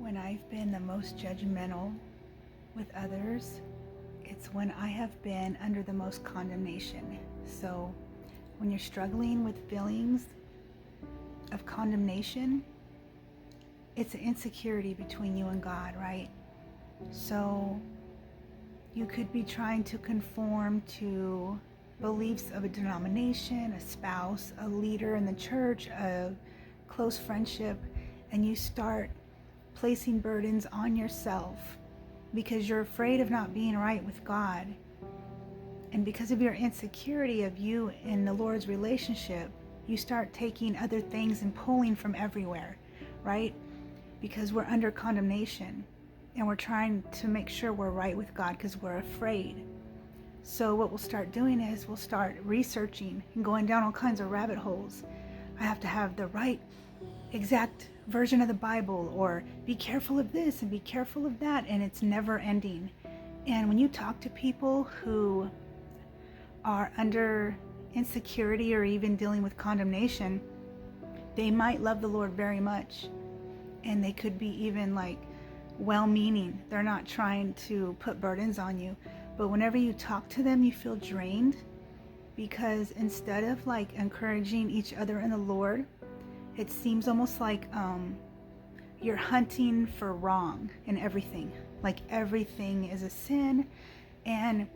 When I've been the most judgmental with others, it's when I have been under the most condemnation. So when you're struggling with feelings of condemnation, it's an insecurity between you and God, right? So you could be trying to conform to beliefs of a denomination, a spouse, a leader in the church, a close friendship, and you start placing burdens on yourself because you're afraid of not being right with God. And because of your insecurity of you and the Lord's relationship, you start taking other things and pulling from everywhere, right? Because we're under condemnation and we're trying to make sure we're right with God because we're afraid. So what we'll start doing is we'll start researching and going down all kinds of rabbit holes. I have to have the right exact version of the Bible, or be careful of this and be careful of that, and it's never ending. And when you talk to people who are under insecurity or even dealing with condemnation, they might love the Lord very much, and they could be even like well-meaning. They're not trying to put burdens on you, but whenever you talk to them, you feel drained, because instead of like encouraging each other in the Lord, it seems almost like you're hunting for wrong in everything. Like everything is a sin, and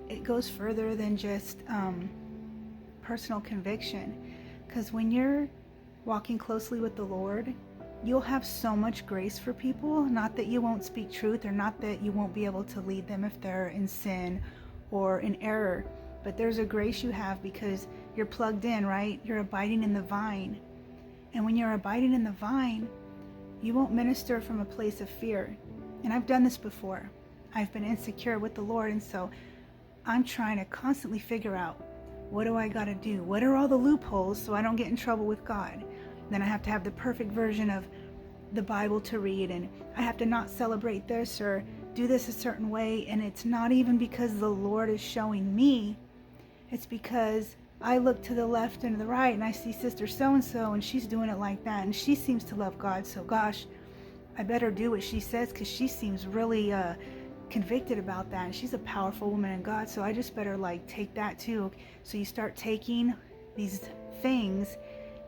it goes further than just personal conviction. Because when you're walking closely with the Lord, you'll have so much grace for people. Not that you won't speak truth, or not that you won't be able to lead them if they're in sin or in error, but there's a grace you have because you're plugged in, right? You're abiding in the vine. And when you're abiding in the vine, you won't minister from a place of fear. And I've done this before. I've been insecure with the Lord, and so I'm trying to constantly figure out, what do I got to do? What are all the loopholes so I don't get in trouble with God? Then I have to have the perfect version of the Bible to read, and I have to not celebrate this or do this a certain way. And it's not even because the Lord is showing me. It's because I look to the left and the right and I see sister so-and-so and she's doing it like that, and she seems to love God, so gosh, I better do what she says because she seems really convicted about that, and she's a powerful woman in God, so I just better like take that too. So you start taking these things,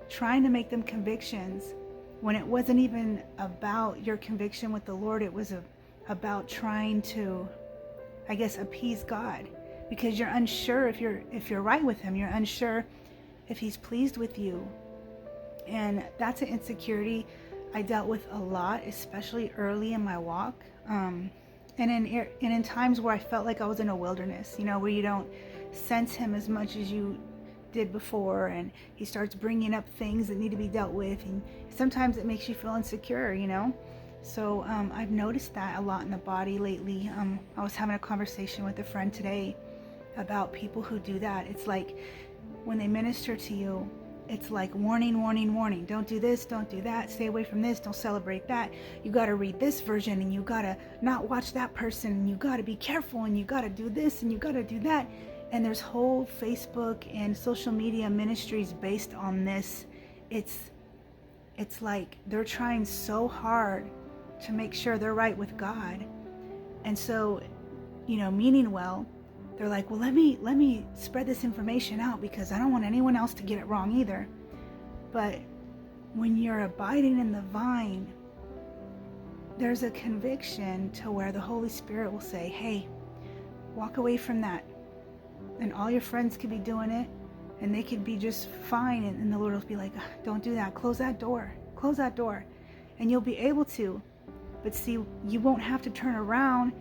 trying to make them convictions when it wasn't even about your conviction with the Lord. It was about trying to, I guess, appease God, because you're unsure if you're right with him. You're unsure if he's pleased with you. And that's an insecurity I dealt with a lot, especially early in my walk. And in times where I felt like I was in a wilderness, where you don't sense him as much as you did before, and he starts bringing up things that need to be dealt with, and sometimes it makes you feel insecure, So I've noticed that a lot in the body lately. I was having a conversation with a friend today about people who do that. It's like when they minister to you, it's like warning, warning, warning. Don't do this, don't do that, stay away from this, don't celebrate that. You got to read this version, and you got to not watch that person, and you got to be careful, and you got to do this, and you got to do that. And there's whole Facebook and social media ministries based on this. It's like they're trying so hard to make sure they're right with God. And so, meaning well, they're like, well, let me spread this information out because I don't want anyone else to get it wrong either. But when you're abiding in the vine, there's a conviction to where the Holy Spirit will say, hey, walk away from that. And all your friends could be doing it, and they could be just fine. And the Lord will be like, don't do that. Close that door. Close that door. And you'll be able to. But see, you won't have to turn around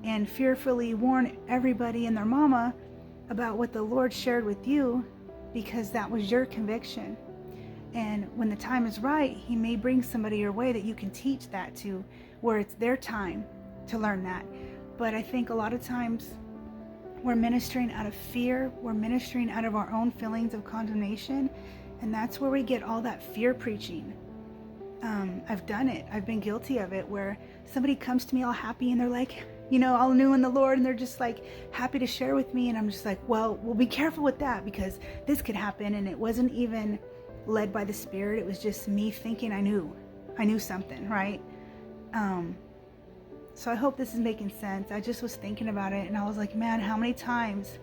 and fearfully warn everybody and their mama about what the Lord shared with you, because that was your conviction. And when the time is right, he may bring somebody your way that you can teach that to, where it's their time to learn that. But I think a lot of times we're ministering out of fear. We're ministering out of our own feelings of condemnation. And that's where we get all that fear preaching. I've done it. I've been guilty of it, where somebody comes to me all happy and they're like, all new in the Lord, and they're just like happy to share with me. And I'm just like, well, be careful with that because this could happen. And it wasn't even led by the Spirit. It was just me thinking I knew something, right? So I hope this is making sense. I just was thinking about it and I was like, man, how many times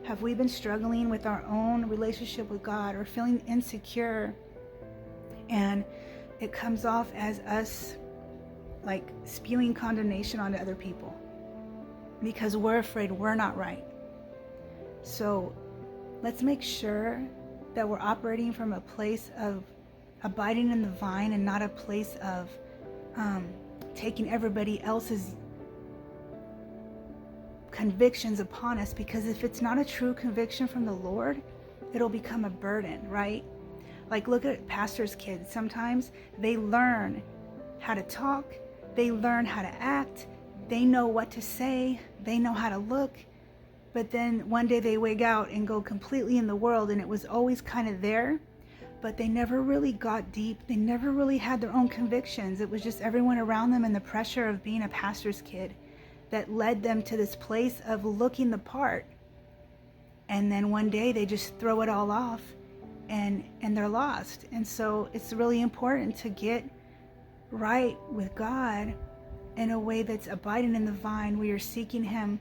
have we been struggling with our own relationship with God or feeling insecure, and it comes off as us like spewing condemnation onto other people because we're afraid we're not right. So let's make sure that we're operating from a place of abiding in the vine and not a place of taking everybody else's convictions upon us, because if it's not a true conviction from the Lord, it'll become a burden, right? Like, look at pastors' kids. Sometimes they learn how to talk, they learn how to act, they know what to say, they know how to look, but then one day they wig out and go completely in the world, and it was always kind of there, but they never really got deep. They never really had their own convictions. It was just everyone around them and the pressure of being a pastor's kid that led them to this place of looking the part. And then one day they just throw it all off and they're lost. And so it's really important to get right with God in a way that's abiding in the vine, where you're seeking him,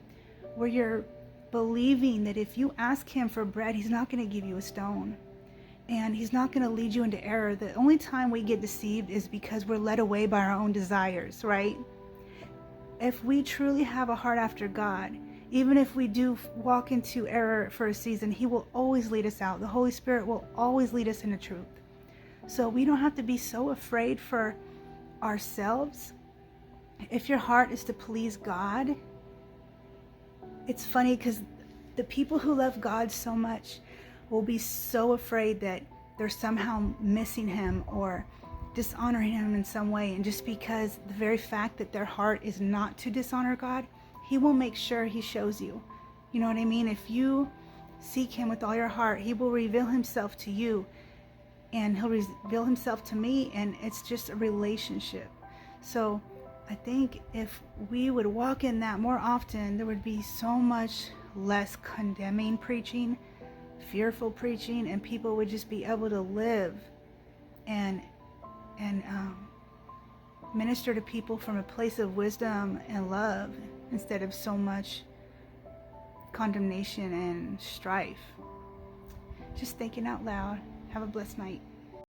where you're believing that if you ask him for bread, he's not going to give you a stone. And he's not going to lead you into error. The only time we get deceived is because we're led away by our own desires, right? If we truly have a heart after God, even if we do walk into error for a season, he will always lead us out. The Holy Spirit will always lead us into truth. So we don't have to be so afraid for ourselves. If your heart is to please God, it's funny because the people who love God so much will be so afraid that they're somehow missing him or dishonoring him in some way. And just because the very fact that their heart is not to dishonor God, he will make sure he shows you. You know what I mean? If you seek him with all your heart, he will reveal himself to you, and he'll reveal himself to me, and it's just a relationship. So I think if we would walk in that more often, there would be so much less condemning preaching, fearful preaching, and people would just be able to live and minister to people from a place of wisdom and love instead of so much condemnation and strife. Just thinking out loud. Have a blessed night.